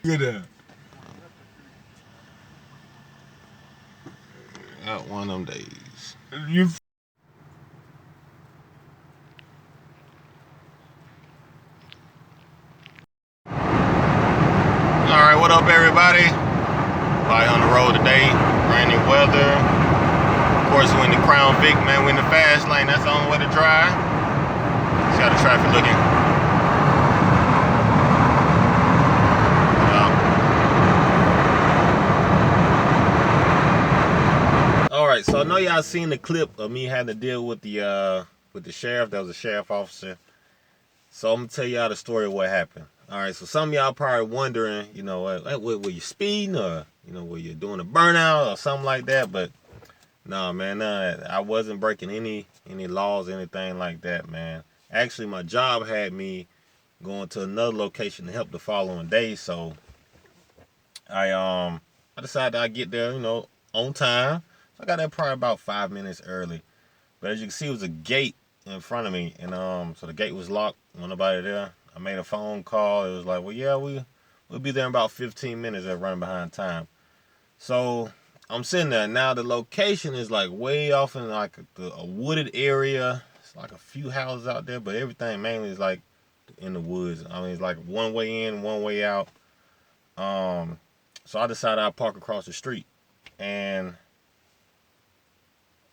Look at that. Out one of them days. You. Alright, what up, everybody? Probably on the road today. Rainy weather. Of course, we're in the Crown Vic, man. We're in the fast lane. That's the only way to drive. See how the traffic looking. Alright, so I know y'all seen the clip of me having to deal with the sheriff. That was a sheriff officer. So I'm gonna tell y'all the story of what happened. Alright, so some of y'all probably wondering, you know, were you speeding, or, you know, were you doing a burnout or something like that? But no, man, I wasn't breaking any laws, anything like that, man. Actually, my job had me going to another location to help the following day, so I decided I'd get there, you know, on time. So I got there probably about 5 minutes early. But as you can see, it was a gate in front of me, and so the gate was locked. Wasn't nobody there. I made a phone call. It was like, well, yeah, we'll be there in about 15 minutes. They're running behind time. So I'm sitting there. Now the location is like way off in like a wooded area. It's like a few houses out there, but everything mainly is like in the woods. I mean, it's like one way in, one way out. So I decided I'd park across the street. And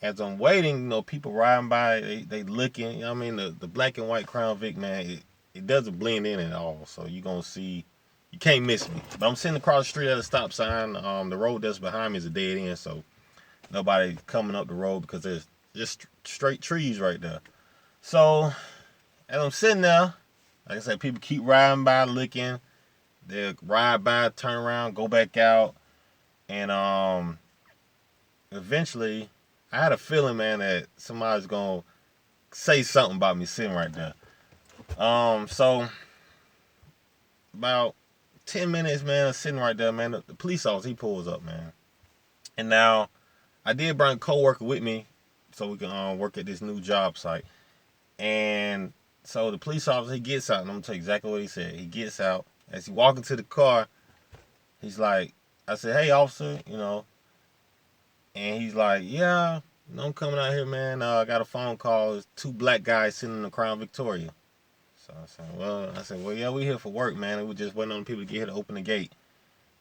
as I'm waiting, you know, people riding by, they looking. You know what I mean? The black and white Crown Vic, man, it doesn't blend in at all. So you're going to see, you can't miss me. But I'm sitting across the street at a stop sign. The road that's behind me is a dead end, so nobody coming up the road because there's just straight trees right there. So as I'm sitting there, like I said, people keep riding by looking. They'll ride by, turn around, go back out. And eventually, I had a feeling, man, that somebody's gonna say something about me sitting right there. So about 10 minutes, man, of sitting right there, man, the police officer, he pulls up, man. And now I did bring a coworker with me so we can work at this new job site. And so the police officer, he gets out, and I'm gonna tell you exactly what he said. He gets out. As he walks into the car, he's like, I said, hey, officer, you know. And he's like, yeah, you know, I'm coming out here, man. I got a phone call. There's two black guys sitting in the Crown Victoria. So I said, well, yeah, we here for work, man. We just waiting on people to get here to open the gate.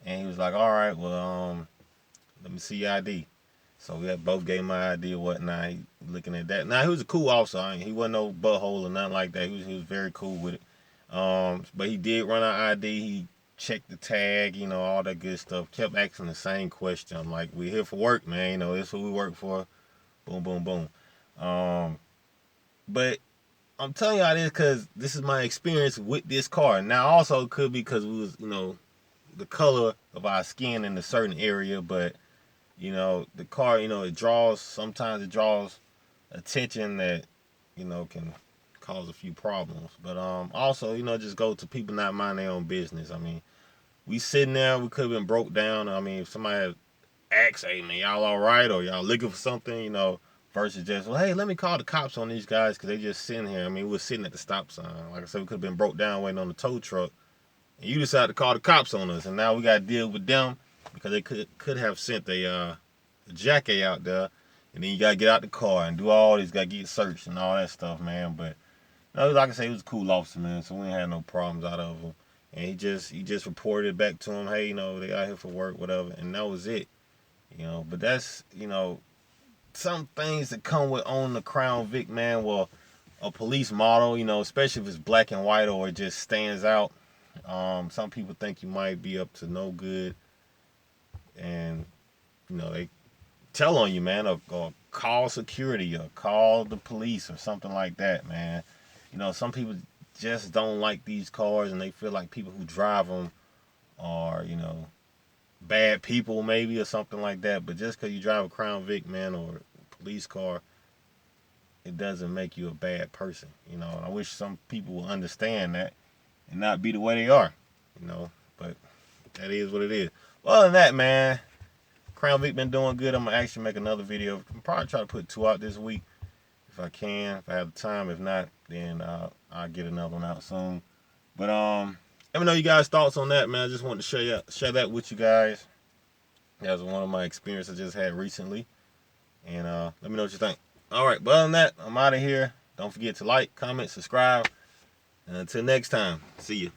And he was like, all right, well, let me see your ID. So we had both gave my ID or whatnot. He looking at that. Now, he was a cool officer. He wasn't no butthole or nothing like that. He was very cool with it. But he did run our ID. He checked the tag, you know, all that good stuff. Kept asking the same question. I'm like, we're here for work, man. You know, this is what we work for. Boom, boom, boom. But I'm telling y'all this because this is my experience with this car. Now, also it could be because we was, you know, the color of our skin in a certain area, but you know, the car, you know, sometimes it draws attention that, you know, can cause a few problems. But also, you know, just go to people not mind their own business. I mean, we sitting there, we could have been broke down. I mean, if somebody asks, hey man, y'all all right, or y'all looking for something, you know, versus just, well, hey, let me call the cops on these guys because they just sitting here. I mean, we were sitting at the stop sign. Like I said, we could have been broke down waiting on the tow truck, and you decided to call the cops on us, and now we got to deal with them because they could have sent a jacket out there, and then you got to get out the car and do all this, got to get searched and all that stuff, man. But no, like I say, he was a cool officer, man, so we ain't had no problems out of him. And he just reported back to him, hey, you know, they out here for work, whatever, and that was it. You know, but that's, you know, some things that come with owning the Crown Vic, man. Well, a police model, you know, especially if it's black and white or it just stands out. Some people think you might be up to no good, and you know they tell on you, man, or call security or call the police or something like that, man. You know, some people just don't like these cars, and they feel like people who drive them are, you know, bad people maybe or something like that. But just because you drive a Crown Vic, man, or a police car, it doesn't make you a bad person. You know, I wish some people would understand that and not be the way they are. You know, but that is what it is. Well, other than that, man, Crown Vic been doing good. I'm gonna actually make another video. I'm probably try to put 2 out this week if I can, if I have the time. If not, then I'll get another one out soon. But Let me know you guys' thoughts on that, man. I just wanted to share that with you guys. That was one of my experiences I just had recently. And let me know what you think. All right, but other than that, I'm out of here. Don't forget to like, comment, subscribe. And until next time, see you.